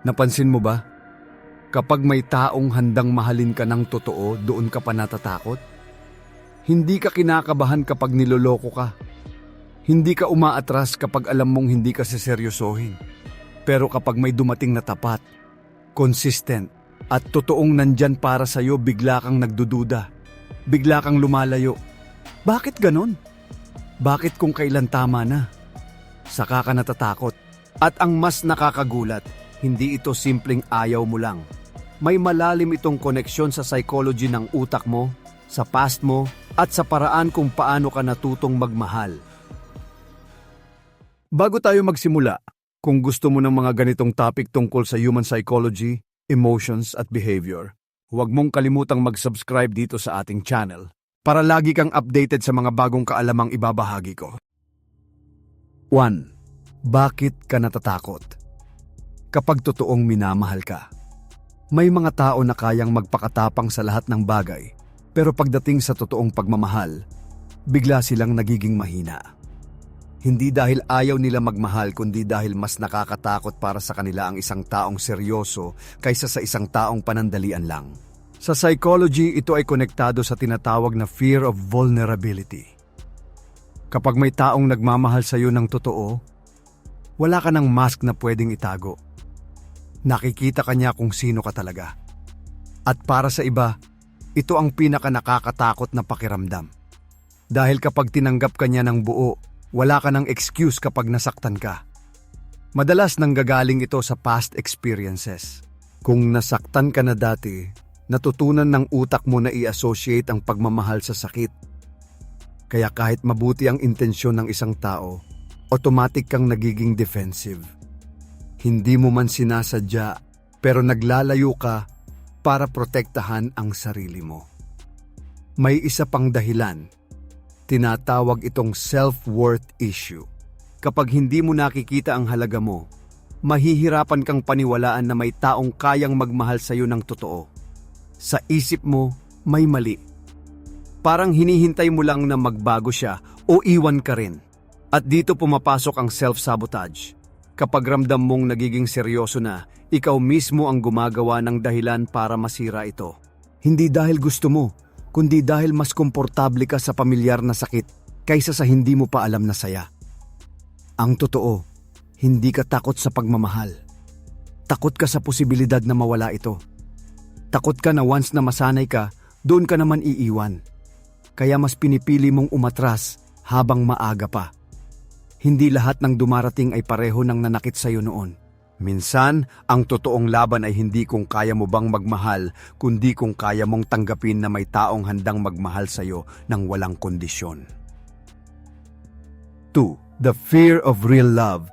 Napansin mo ba? Kapag may taong handang mahalin ka ng totoo, doon ka pa natatakot? Hindi ka kinakabahan kapag niloloko ka. Hindi ka umaatras kapag alam mong hindi ka seseryosohin. Pero kapag may dumating na tapat, consistent, at totoong nandyan para sa'yo, bigla kang nagdududa. Bigla kang lumalayo. Bakit ganon? Bakit kung kailan tama na? Saka ka natatakot. At ang mas nakakagulat, hindi ito simpleng ayaw mo lang. May malalim itong koneksyon sa psychology ng utak mo, sa past mo, at sa paraan kung paano ka natutong magmahal. Bago tayo magsimula, kung gusto mo ng mga ganitong topic tungkol sa human psychology, emotions at behavior, huwag mong kalimutang mag-subscribe dito sa ating channel para lagi kang updated sa mga bagong kaalamang ibabahagi ko. 1. Bakit ka natatakot? Kapag totoong minamahal ka. May mga tao na kayang magpakatapang sa lahat ng bagay, pero pagdating sa totoong pagmamahal, bigla silang nagiging mahina. Hindi dahil ayaw nila magmahal kundi dahil mas nakakatakot para sa kanila ang isang taong seryoso kaysa sa isang taong panandalian lang. Sa psychology, ito ay konektado sa tinatawag na fear of vulnerability. Kapag may taong nagmamahal sa iyo ng totoo, wala ka ng mask na pwedeng itago. Nakikita ka niya kung sino ka talaga. At para sa iba, ito ang pinaka nakakatakot na pakiramdam. Dahil kapag tinanggap ka niya ng buo, wala ka ng excuse kapag nasaktan ka. Madalas nanggagaling ito sa past experiences. Kung nasaktan ka na dati, natutunan ng utak mo na i-associate ang pagmamahal sa sakit. Kaya kahit mabuti ang intensyon ng isang tao, automatic kang nagiging defensive. Hindi mo man sinasadya, pero naglalayo ka para protektahan ang sarili mo. May isa pang dahilan. Tinatawag itong self-worth issue. Kapag hindi mo nakikita ang halaga mo, mahihirapan kang paniwalaan na may taong kayang magmahal sa iyo ng totoo. Sa isip mo, may mali. Parang hinihintay mo lang na magbago siya o iwan ka rin. At dito pumapasok ang self-sabotage. Kapag ramdam mong nagiging seryoso na, ikaw mismo ang gumagawa ng dahilan para masira ito. Hindi dahil gusto mo, kundi dahil mas komportable ka sa pamilyar na sakit kaysa sa hindi mo pa alam na saya. Ang totoo, hindi ka takot sa pagmamahal. Takot ka sa posibilidad na mawala ito. Takot ka na once na masanay ka, doon ka naman iiwan. Kaya mas pinipili mong umatras habang maaga pa. Hindi lahat ng dumarating ay pareho ng nanakit sa iyo noon. Minsan, ang totoong laban ay hindi kung kaya mo bang magmahal, kundi kung kaya mong tanggapin na may taong handang magmahal sa iyo ng walang kondisyon. 2. The fear of real love.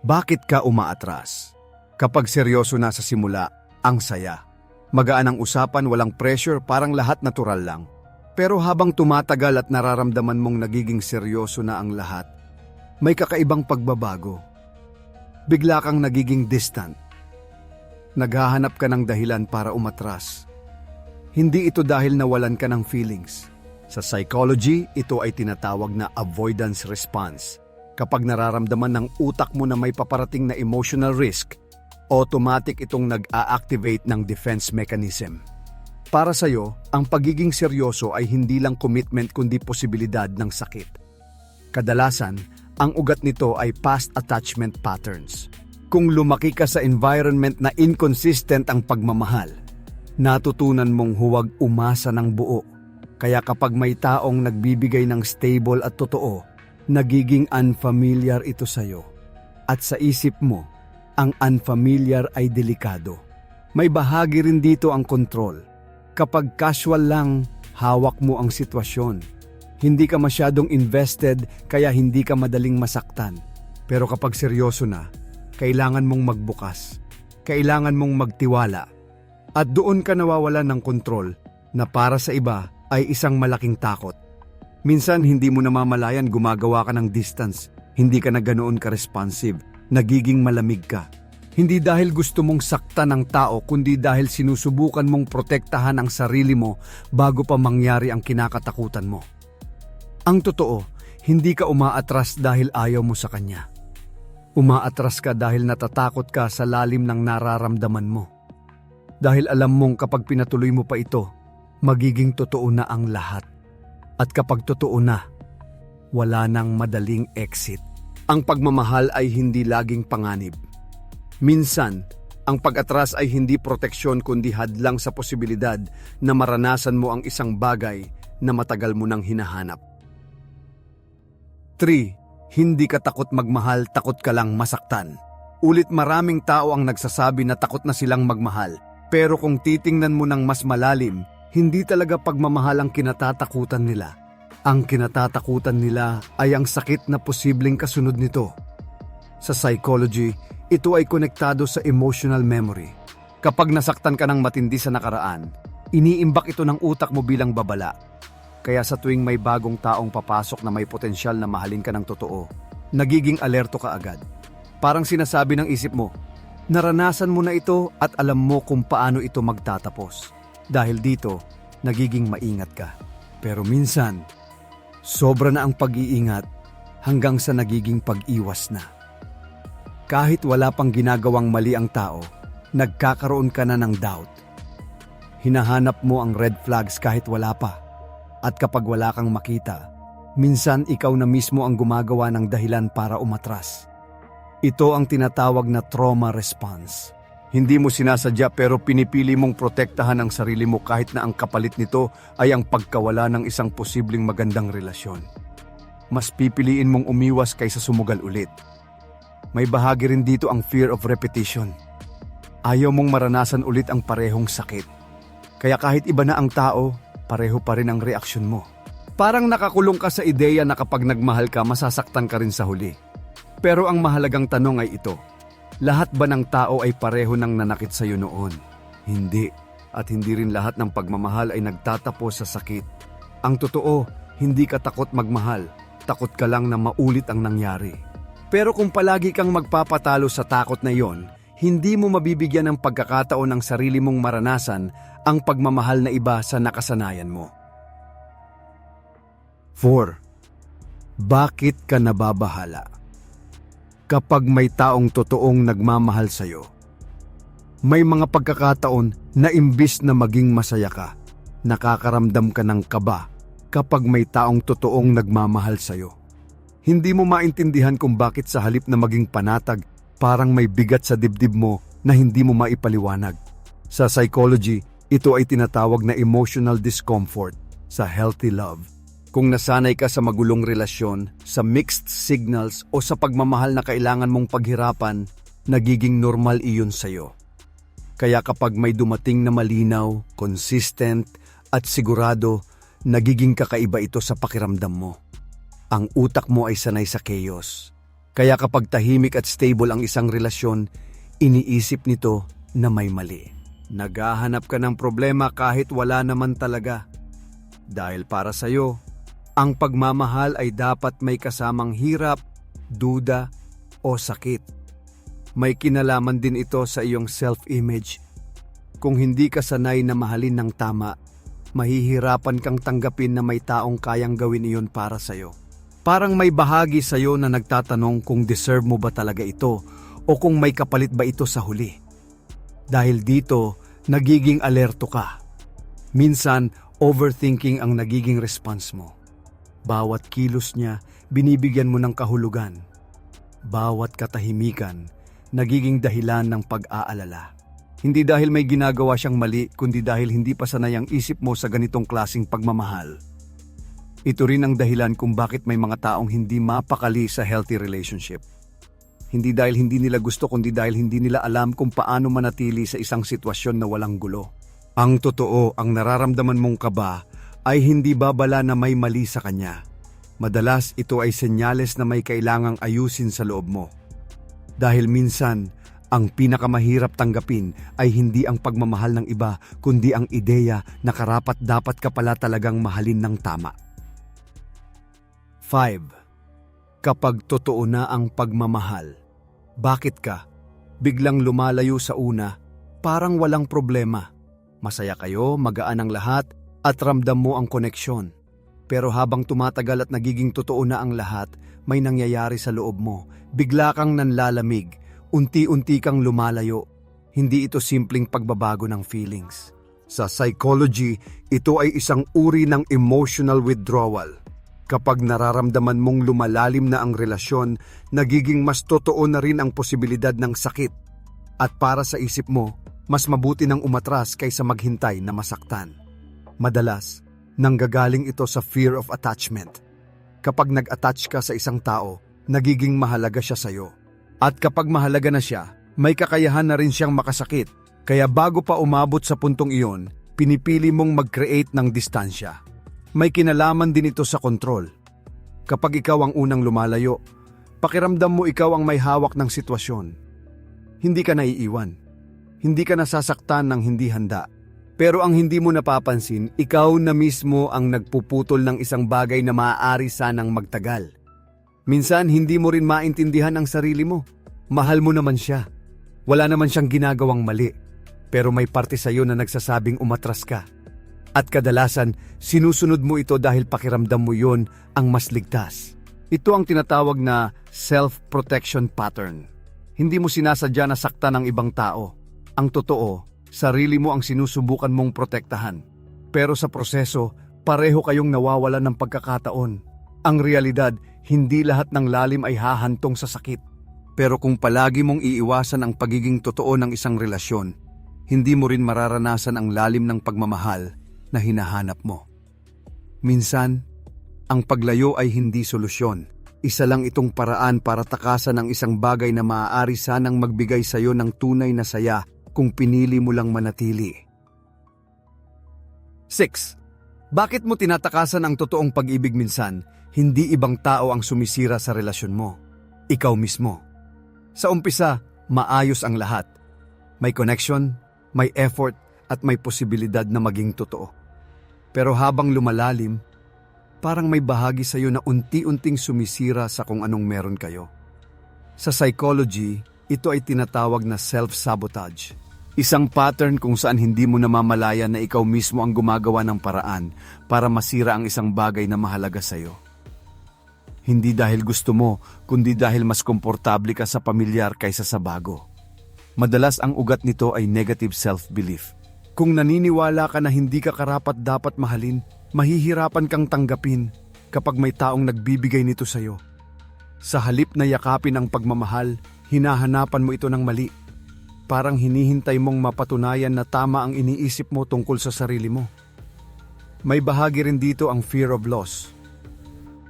Bakit ka umaatras? Kapag seryoso na sa simula, ang saya. Magaan ang usapan, walang pressure, parang lahat natural lang. Pero habang tumatagal at nararamdaman mong nagiging seryoso na ang lahat, may kakaibang pagbabago. Bigla kang nagiging distant. Naghahanap ka ng dahilan para umatras. Hindi ito dahil nawalan ka ng feelings. Sa psychology, ito ay tinatawag na avoidance response. Kapag nararamdaman ng utak mo na may paparating na emotional risk, automatic itong nag-a-activate ng defense mechanism. Para sa'yo, ang pagiging seryoso ay hindi lang commitment kundi posibilidad ng sakit. Kadalasan, ang ugat nito ay past attachment patterns. Kung lumaki ka sa environment na inconsistent ang pagmamahal, natutunan mong huwag umasa ng buo. Kaya kapag may taong nagbibigay ng stable at totoo, nagiging unfamiliar ito sa'yo. At sa isip mo, ang unfamiliar ay delikado. May bahagi rin dito ang control. Kapag casual lang, hawak mo ang sitwasyon. Hindi ka masyadong invested kaya hindi ka madaling masaktan. Pero kapag seryoso na, kailangan mong magbukas. Kailangan mong magtiwala. At doon ka nawawalan ng kontrol na para sa iba ay isang malaking takot. Minsan hindi mo namamalayan gumagawa ka ng distance. Hindi ka na ganoon ka-responsive. Nagiging malamig ka. Hindi dahil gusto mong saktan ng tao kundi dahil sinusubukan mong protektahan ang sarili mo bago pa mangyari ang kinakatakutan mo. Ang totoo, hindi ka umaatras dahil ayaw mo sa kanya. Umaatras ka dahil natatakot ka sa lalim ng nararamdaman mo. Dahil alam mong kapag pinatuloy mo pa ito, magiging totoo na ang lahat. At kapag totoo na, wala nang madaling exit. Ang pagmamahal ay hindi laging panganib. Minsan, ang pag-atras ay hindi proteksyon kundi hadlang sa posibilidad na maranasan mo ang isang bagay na matagal mo nang hinahanap. 3. Hindi ka takot magmahal, takot ka lang masaktan. Ulit maraming tao ang nagsasabi na takot na silang magmahal. Pero kung titingnan mo ng mas malalim, hindi talaga pagmamahal ang kinatatakutan nila. Ang kinatatakutan nila ay ang sakit na posibleng kasunod nito. Sa psychology, ito ay konektado sa emotional memory. Kapag nasaktan ka ng matindi sa nakaraan, iniimbak ito ng utak mo bilang babala. Kaya sa tuwing may bagong taong papasok na may potensyal na mahalin ka ng totoo, nagiging alerto ka agad. Parang sinasabi ng isip mo, naranasan mo na ito at alam mo kung paano ito magtatapos. Dahil dito, nagiging maingat ka. Pero minsan, sobra na ang pag-iingat hanggang sa nagiging pag-iwas na. Kahit wala pang ginagawang mali ang tao, nagkakaroon ka na ng doubt. Hinahanap mo ang red flags kahit wala pa. At kapag wala kang makita, minsan ikaw na mismo ang gumagawa ng dahilan para umatras. Ito ang tinatawag na trauma response. Hindi mo sinasadya pero pinipili mong protektahan ang sarili mo kahit na ang kapalit nito ay ang pagkawala ng isang posibleng magandang relasyon. Mas pipiliin mong umiwas kaysa sumugal ulit. May bahagi rin dito ang fear of repetition. Ayaw mong maranasan ulit ang parehong sakit. Kaya kahit iba na ang tao, pareho pa rin ang reaksyon mo. Parang nakakulong ka sa ideya na kapag nagmahal ka, masasaktan ka rin sa huli. Pero ang mahalagang tanong ay ito, lahat ba ng tao ay pareho ng nanakit sa iyo noon? Hindi. At hindi rin lahat ng pagmamahal ay nagtatapos sa sakit. Ang totoo, hindi ka takot magmahal. Takot ka lang na maulit ang nangyari. Pero kung palagi kang magpapatalo sa takot na iyon, hindi mo mabibigyan ng pagkakataon ng sarili mong maranasan ang pagmamahal na iba sa nakasanayan mo. 4. Bakit ka nababahala? Kapag may taong totoong nagmamahal sa'yo, may mga pagkakataon na imbis na maging masaya ka, nakakaramdam ka ng kaba kapag may taong totoong nagmamahal sa'yo. Hindi mo maintindihan kung bakit sa halip na maging panatag, parang may bigat sa dibdib mo na hindi mo maipaliwanag. Sa psychology, ito ay tinatawag na emotional discomfort sa healthy love. Kung nasanay ka sa magulong relasyon, sa mixed signals o sa pagmamahal na kailangan mong paghirapan, nagiging normal iyon sa'yo. Kaya kapag may dumating na malinaw, consistent at sigurado, nagiging kakaiba ito sa pakiramdam mo. Ang utak mo ay sanay sa chaos. Kaya kapag tahimik at stable ang isang relasyon, iniisip nito na may mali. Naghahanap ka ng problema kahit wala naman talaga. Dahil para sa'yo, ang pagmamahal ay dapat may kasamang hirap, duda o sakit. May kinalaman din ito sa iyong self-image. Kung hindi ka sanay na mahalin ng tama, mahihirapan kang tanggapin na may taong kayang gawin iyon para sa'yo. Parang may bahagi sa'yo na nagtatanong kung deserve mo ba talaga ito o kung may kapalit ba ito sa huli. Dahil dito, nagiging alerto ka. Minsan, overthinking ang nagiging response mo. Bawat kilos niya, binibigyan mo ng kahulugan. Bawat katahimikan, nagiging dahilan ng pag-aalala. Hindi dahil may ginagawa siyang mali, kundi dahil hindi pa sanay ang isip mo sa ganitong klaseng pagmamahal. Ito rin ang dahilan kung bakit may mga taong hindi mapakali sa healthy relationship. Hindi dahil hindi nila gusto, kundi dahil hindi nila alam kung paano manatili sa isang sitwasyon na walang gulo. Ang totoo, ang nararamdaman mong kaba ay hindi babala na may mali sa kanya. Madalas ito ay senyales na may kailangang ayusin sa loob mo. Dahil minsan, ang pinakamahirap tanggapin ay hindi ang pagmamahal ng iba, kundi ang ideya na karapat-dapat ka pala talagang mahalin ng tama. 5. Kapag totoo na ang pagmamahal, bakit ka biglang lumalayo sa una, parang walang problema? Masaya kayo, magaan ang lahat, at ramdam mo ang koneksyon. Pero habang tumatagal at nagiging totoo na ang lahat, may nangyayari sa loob mo. Bigla kang nanlalamig, unti-unti kang lumalayo. Hindi ito simpleng pagbabago ng feelings. Sa psychology, ito ay isang uri ng emotional withdrawal. Kapag nararamdaman mong lumalalim na ang relasyon, nagiging mas totoo na rin ang posibilidad ng sakit. At para sa isip mo, mas mabuti nang umatras kaysa maghintay na masaktan. Madalas, nanggagaling ito sa fear of attachment. Kapag nag-attach ka sa isang tao, nagiging mahalaga siya sa'yo. At kapag mahalaga na siya, may kakayahan na rin siyang makasakit. Kaya bago pa umabot sa puntong iyon, pinipili mong mag-create ng distansya. May kinalaman din ito sa kontrol. Kapag ikaw ang unang lumalayo, pakiramdam mo ikaw ang may hawak ng sitwasyon. Hindi ka naiiwan. Hindi ka nasasaktan ng hindi handa. Pero ang hindi mo napapansin, ikaw na mismo ang nagpuputol ng isang bagay na maaari sanang magtagal. Minsan hindi mo rin maintindihan ang sarili mo. Mahal mo naman siya. Wala naman siyang ginagawang mali. Pero may parte sa iyo na nagsasabing umatras ka. At kadalasan, sinusunod mo ito dahil pakiramdam mo yon ang mas ligtas. Ito ang tinatawag na self-protection pattern. Hindi mo sinasadya na saktan ng ibang tao. Ang totoo, sarili mo ang sinusubukan mong protektahan. Pero sa proseso, pareho kayong nawawalan ng pagkakataon. Ang realidad, hindi lahat ng lalim ay hahantong sa sakit. Pero kung palagi mong iiwasan ang pagiging totoo ng isang relasyon, hindi mo rin mararanasan ang lalim ng pagmamahal na hinahanap mo. Minsan, ang paglayo ay hindi solusyon. Isa lang itong paraan para takasan ang isang bagay na maaari sanang magbigay sa iyo ng tunay na saya kung pinili mo lang manatili. 6. Bakit mo tinatakasan ang totoong pag-ibig minsan? Hindi ibang tao ang sumisira sa relasyon mo. Ikaw mismo. Sa umpisa, maayos ang lahat. May connection, may effort, at may posibilidad na maging totoo. Pero habang lumalalim, parang may bahagi sa iyo na unti-unting sumisira sa kung anong meron kayo. Sa psychology, ito ay tinatawag na self-sabotage. Isang pattern kung saan hindi mo namamalayan na ikaw mismo ang gumagawa ng paraan para masira ang isang bagay na mahalaga sa iyo. Hindi dahil gusto mo, kundi dahil mas komportable ka sa pamilyar kaysa sa bago. Madalas ang ugat nito ay negative self-belief. Kung naniniwala ka na hindi ka karapat-dapat mahalin, mahihirapan kang tanggapin kapag may taong nagbibigay nito sa iyo. Sa halip na yakapin ang pagmamahal, hinahanapan mo ito ng mali. Parang hinihintay mong mapatunayan na tama ang iniisip mo tungkol sa sarili mo. May bahagi rin dito ang fear of loss.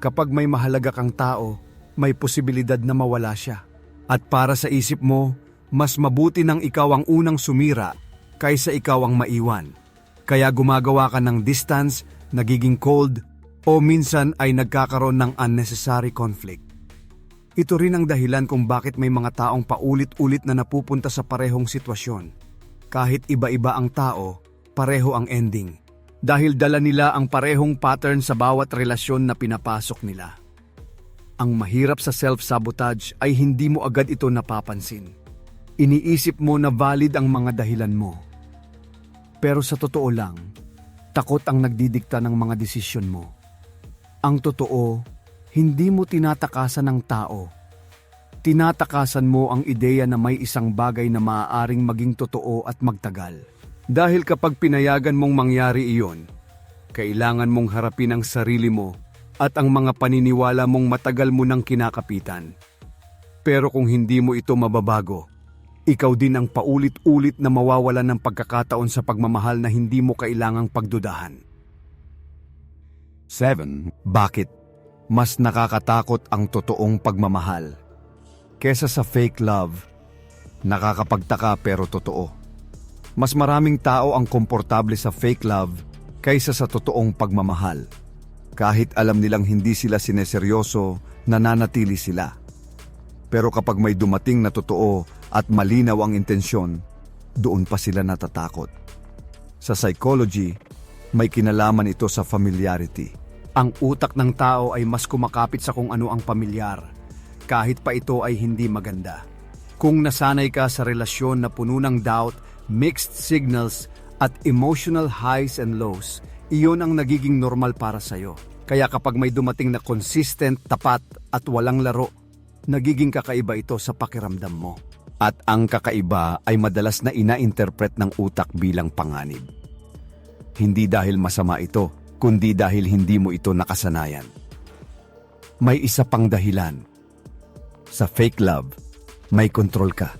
Kapag may mahalaga kang tao, may posibilidad na mawala siya. At para sa isip mo, mas mabuti nang ikaw ang unang sumira kaysa ikaw ang maiwan. Kaya gumagawa ka ng distance, nagiging cold, o minsan ay nagkakaroon ng unnecessary conflict. Ito rin ang dahilan kung bakit may mga taong paulit-ulit na napupunta sa parehong sitwasyon. Kahit iba-iba ang tao, pareho ang ending. Dahil dala nila ang parehong pattern sa bawat relasyon na pinapasok nila. Ang mahirap sa self-sabotage ay hindi mo agad ito napapansin. Iniisip mo na valid ang mga dahilan mo. Pero sa totoo lang, takot ang nagdidikta ng mga desisyon mo. Ang totoo, hindi mo tinatakasan ng tao. Tinatakasan mo ang ideya na may isang bagay na maaaring maging totoo at magtagal. Dahil kapag pinayagan mong mangyari iyon, kailangan mong harapin ang sarili mo at ang mga paniniwala mong matagal mo nang kinakapitan. Pero kung hindi mo ito mababago, ikaw din ang paulit-ulit na mawawalan ng pagkakataon sa pagmamahal na hindi mo kailangang pagdudahan. 7. Bakit mas nakakatakot ang totoong pagmamahal kesa sa fake love? Nakakapagtaka pero totoo. Mas maraming tao ang komportable sa fake love kaysa sa totoong pagmamahal. Kahit alam nilang hindi sila sineseryoso, nananatili sila. Pero kapag may dumating na totoo at malinaw ang intensyon, doon pa sila natatakot. Sa psychology, may kinalaman ito sa familiarity. Ang utak ng tao ay mas kumakapit sa kung ano ang pamilyar, kahit pa ito ay hindi maganda. Kung nasanay ka sa relasyon na puno ng doubt, mixed signals at emotional highs and lows, iyon ang nagiging normal para sa'yo. Kaya kapag may dumating na consistent, tapat at walang laro, nagiging kakaiba ito sa pakiramdam mo. At ang kakaiba ay madalas na ina-interpret ng utak bilang panganib. Hindi dahil masama ito, kundi dahil hindi mo ito nakasanayan. May isa pang dahilan. Sa fake love, may kontrol ka.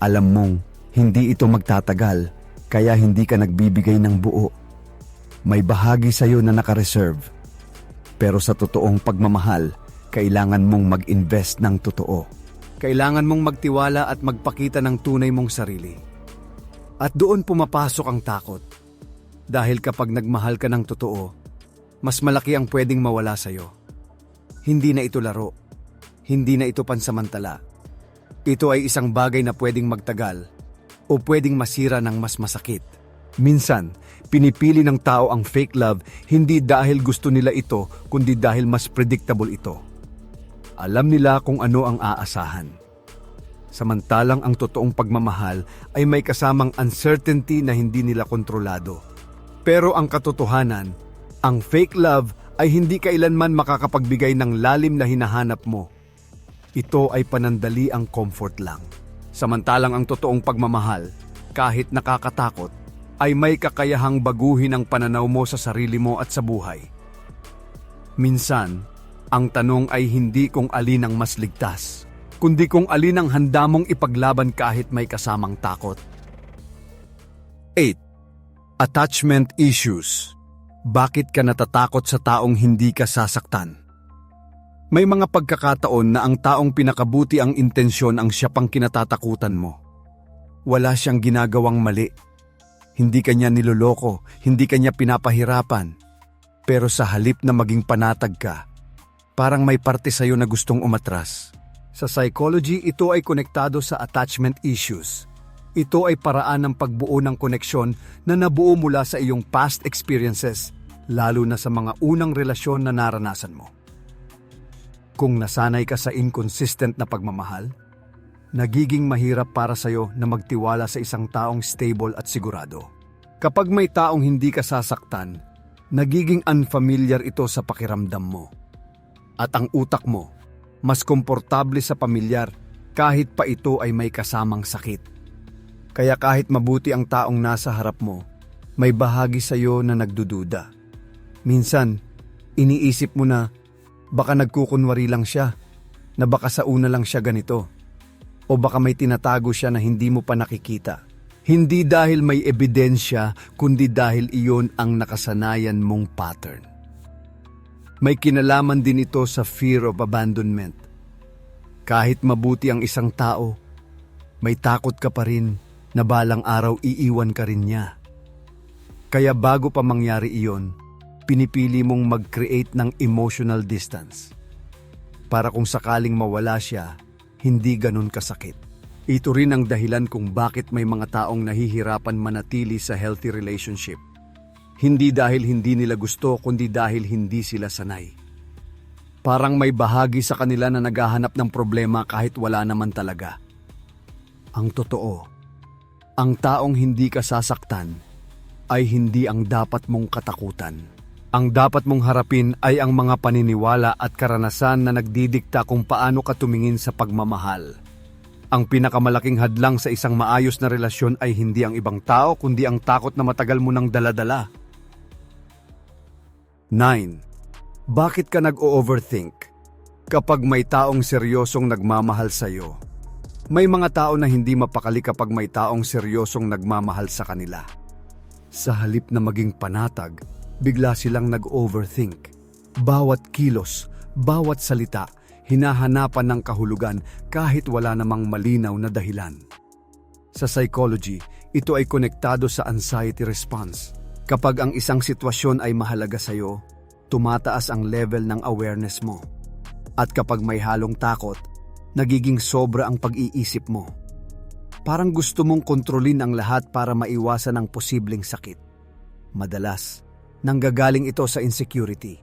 Alam mong hindi ito magtatagal, kaya hindi ka nagbibigay ng buo. May bahagi sa'yo na nakareserve. Pero sa totoong pagmamahal, kailangan mong mag-invest ng totoo. Kailangan mong magtiwala at magpakita ng tunay mong sarili. At doon pumapasok ang takot. Dahil kapag nagmahal ka ng totoo, mas malaki ang pwedeng mawala sa'yo. Hindi na ito laro. Hindi na ito pansamantala. Ito ay isang bagay na pwedeng magtagal o pwedeng masira ng mas masakit. Minsan, pinipili ng tao ang fake love hindi dahil gusto nila ito kundi dahil mas predictable ito. Alam nila kung ano ang aasahan. Samantalang ang totoong pagmamahal ay may kasamang uncertainty na hindi nila kontrolado. Pero ang katotohanan, ang fake love ay hindi kailanman makakapagbigay ng lalim na hinahanap mo. Ito ay panandali ang comfort lang. Samantalang ang totoong pagmamahal, kahit nakakatakot, ay may kakayahang baguhin ang pananaw mo sa sarili mo at sa buhay. Minsan, ang tanong ay hindi kung alin ang mas ligtas, kundi kung alin ang handa mong ipaglaban kahit may kasamang takot. 8. Attachment issues. Bakit ka natatakot sa taong hindi ka sasaktan? May mga pagkakataon na ang taong pinakabuti ang intensyon ang siya pang kinatatakutan mo. Wala siyang ginagawang mali. Hindi kanya niloloko, hindi kanya pinapahirapan. Pero sa halip na maging panatag ka, parang may parte sa'yo na gustong umatras. Sa psychology, ito ay konektado sa attachment issues. Ito ay paraan ng pagbuo ng koneksyon na nabuo mula sa iyong past experiences, lalo na sa mga unang relasyon na naranasan mo. Kung nasanay ka sa inconsistent na pagmamahal, nagiging mahirap para sa'yo na magtiwala sa isang taong stable at sigurado. Kapag may taong hindi ka sasaktan, nagiging unfamiliar ito sa pakiramdam mo. At ang utak mo, mas komportable sa pamilyar kahit pa ito ay may kasamang sakit. Kaya kahit mabuti ang taong nasa harap mo, may bahagi sa iyo na nagdududa. Minsan, iniisip mo na baka nagkukunwari lang siya, na baka sa una lang siya ganito, o baka may tinatago siya na hindi mo pa nakikita. Hindi dahil may ebidensya, kundi dahil iyon ang nakasanayan mong pattern. May kinalaman din ito sa fear of abandonment. Kahit mabuti ang isang tao, may takot ka pa rin na balang araw iiwan ka rin niya. Kaya bago pa mangyari iyon, pinipili mong mag-create ng emotional distance. Para kung sakaling mawala siya, hindi ganun kasakit. Ito rin ang dahilan kung bakit may mga taong nahihirapan manatili sa healthy relationship. Hindi dahil hindi nila gusto, kundi dahil hindi sila sanay. Parang may bahagi sa kanila na naghahanap ng problema kahit wala naman talaga. Ang totoo, ang taong hindi ka sasaktan ay hindi ang dapat mong katakutan. Ang dapat mong harapin ay ang mga paniniwala at karanasan na nagdidikta kung paano ka tumingin sa pagmamahal. Ang pinakamalaking hadlang sa isang maayos na relasyon ay hindi ang ibang tao, kundi ang takot na matagal mo nang daladala. 9. Bakit ka nag-o-overthink? Kapag may taong seryosong nagmamahal sa'yo, may mga tao na hindi mapakali kapag may taong seryosong nagmamahal sa kanila. Sa halip na maging panatag, bigla silang nag-overthink. Bawat kilos, bawat salita, hinahanapan ng kahulugan kahit wala namang malinaw na dahilan. Sa psychology, ito ay konektado sa anxiety response. Kapag ang isang sitwasyon ay mahalaga sa'yo, tumataas ang level ng awareness mo. At kapag may halong takot, nagiging sobra ang pag-iisip mo. Parang gusto mong kontrolin ang lahat para maiwasan ang posibleng sakit. Madalas, nanggagaling ito sa insecurity.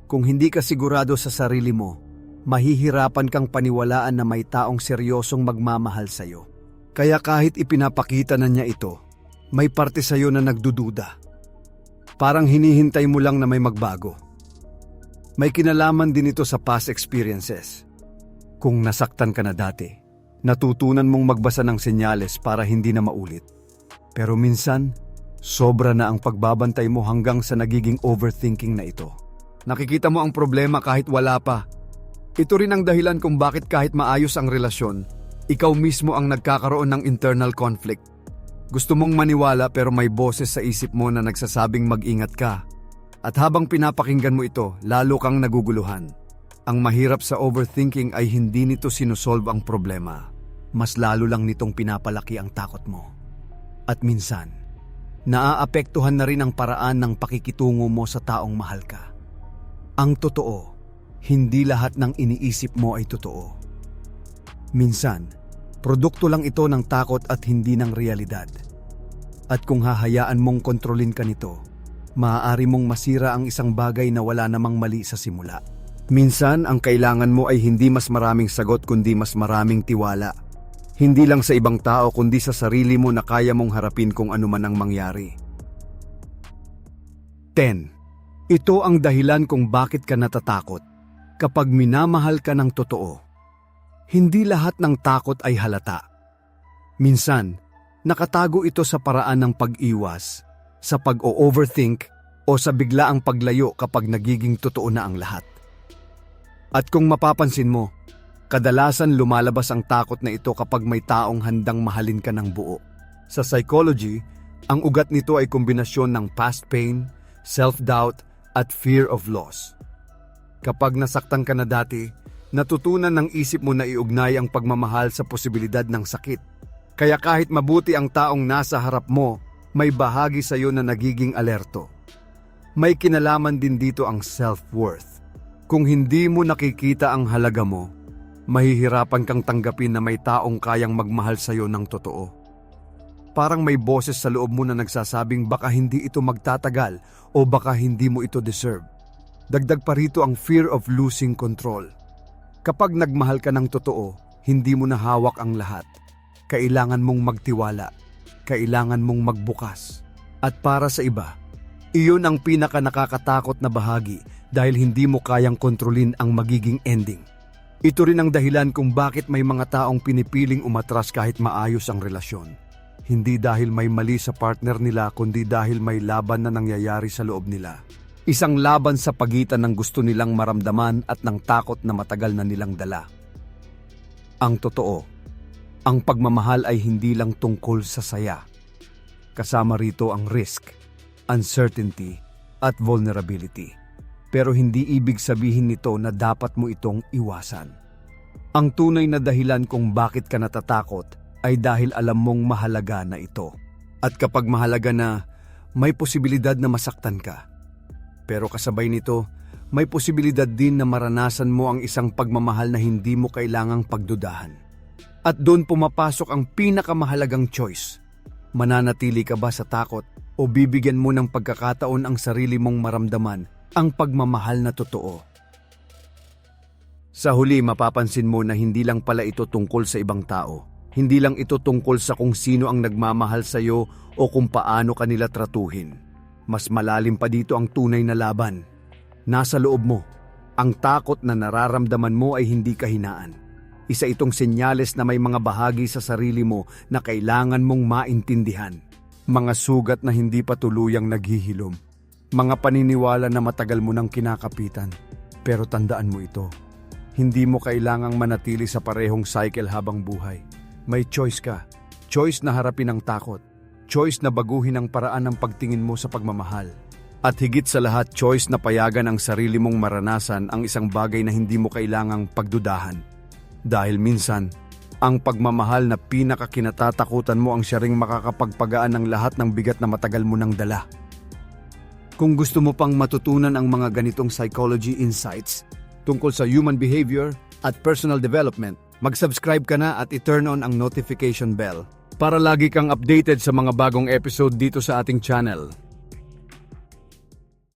Kung hindi ka sigurado sa sarili mo, mahihirapan kang paniwalaan na may taong seryosong magmamahal sa'yo. Kaya kahit ipinapakita na niya ito, may parte sa'yo na nagdududa. Parang hinihintay mo lang na may magbago. May kinalaman din ito sa past experiences. Kung nasaktan ka na dati, natutunan mong magbasa ng senyales para hindi na maulit. Pero minsan, sobra na ang pagbabantay mo hanggang sa nagiging overthinking na ito. Nakikita mo ang problema kahit wala pa. Ito rin ang dahilan kung bakit kahit maayos ang relasyon, ikaw mismo ang nagkakaroon ng internal conflict. Gusto mong maniwala pero may boses sa isip mo na nagsasabing mag-ingat ka. At habang pinapakinggan mo ito, lalo kang naguguluhan. Ang mahirap sa overthinking ay hindi nito sinusolve ang problema. Mas lalo lang nitong pinapalaki ang takot mo. At minsan, naaapektuhan na rin ang paraan ng pakikitungo mo sa taong mahal ka. Ang totoo, hindi lahat ng iniisip mo ay totoo. Minsan, produkto lang ito ng takot at hindi ng realidad. At kung hahayaan mong kontrolin ka nito, maaari mong masira ang isang bagay na wala namang mali sa simula. Minsan, ang kailangan mo ay hindi mas maraming sagot kundi mas maraming tiwala. Hindi lang sa ibang tao kundi sa sarili mo na kaya mong harapin kung ano man ang mangyari. 10. Ito ang dahilan kung bakit ka natatakot. Kapag minamahal ka ng totoo, hindi lahat ng takot ay halata. Minsan, nakatago ito sa paraan ng pag-iwas, sa pag-overthink o sa biglaang paglayo kapag nagiging totoo na ang lahat. At kung mapapansin mo, kadalasan lumalabas ang takot na ito kapag may taong handang mahalin ka ng buo. Sa psychology, ang ugat nito ay kombinasyon ng past pain, self-doubt at fear of loss. Kapag nasaktan ka na dati, natutunan ng isip mo na iugnay ang pagmamahal sa posibilidad ng sakit. Kaya kahit mabuti ang taong nasa harap mo, may bahagi sa iyo na nagiging alerto. May kinalaman din dito ang self-worth. Kung hindi mo nakikita ang halaga mo, mahihirapan kang tanggapin na may taong kayang magmahal sa iyo ng totoo. Parang may boses sa loob mo na nagsasabing baka hindi ito magtatagal o baka hindi mo ito deserve. Dagdag pa rito ang fear of losing control. Kapag nagmahal ka ng totoo, hindi mo na hawak ang lahat. Kailangan mong magtiwala. Kailangan mong magbukas. At para sa iba, iyon ang pinaka nakakatakot na bahagi dahil hindi mo kayang kontrolin ang magiging ending. Ito rin ang dahilan kung bakit may mga taong pinipiling umatras kahit maayos ang relasyon. Hindi dahil may mali sa partner nila kundi dahil may laban na nangyayari sa loob nila. Isang laban sa pagitan ng gusto nilang maramdaman at ng takot na matagal na nilang dala. Ang totoo, ang pagmamahal ay hindi lang tungkol sa saya. Kasama rito ang risk, uncertainty, at vulnerability. Pero hindi ibig sabihin nito na dapat mo itong iwasan. Ang tunay na dahilan kung bakit ka natatakot ay dahil alam mong mahalaga na ito. At kapag mahalaga na, may posibilidad na masaktan ka. Pero kasabay nito, may posibilidad din na maranasan mo ang isang pagmamahal na hindi mo kailangang pagdudahan. At doon pumapasok ang pinakamahalagang choice. Mananatili ka ba sa takot o bibigyan mo ng pagkakataon ang sarili mong maramdaman ang pagmamahal na totoo? Sa huli, mapapansin mo na hindi lang pala ito tungkol sa ibang tao. Hindi lang ito tungkol sa kung sino ang nagmamahal sa iyo o kung paano kanila tratuhin. Mas malalim pa dito ang tunay na laban. Nasa loob mo. Ang takot na nararamdaman mo ay hindi kahinaan. Isa itong senyales na may mga bahagi sa sarili mo na kailangan mong maintindihan. Mga sugat na hindi pa tuluyang naghihilom. Mga paniniwala na matagal mo nang kinakapitan. Pero tandaan mo ito. Hindi mo kailangang manatili sa parehong cycle habang buhay. May choice ka. Choice na harapin ang takot. Choice na baguhin ang paraan ng pagtingin mo sa pagmamahal. At higit sa lahat, choice na payagan ang sarili mong maranasan ang isang bagay na hindi mo kailangang pagdudahan. Dahil minsan, ang pagmamahal na pinakakinatatakutan mo ang siya ring makakapagpagaan ng lahat ng bigat na matagal mo nang dala. Kung gusto mo pang matutunan ang mga ganitong psychology insights tungkol sa human behavior at personal development, mag-subscribe ka na at i-turn on ang notification bell para lagi kang updated sa mga bagong episode dito sa ating channel.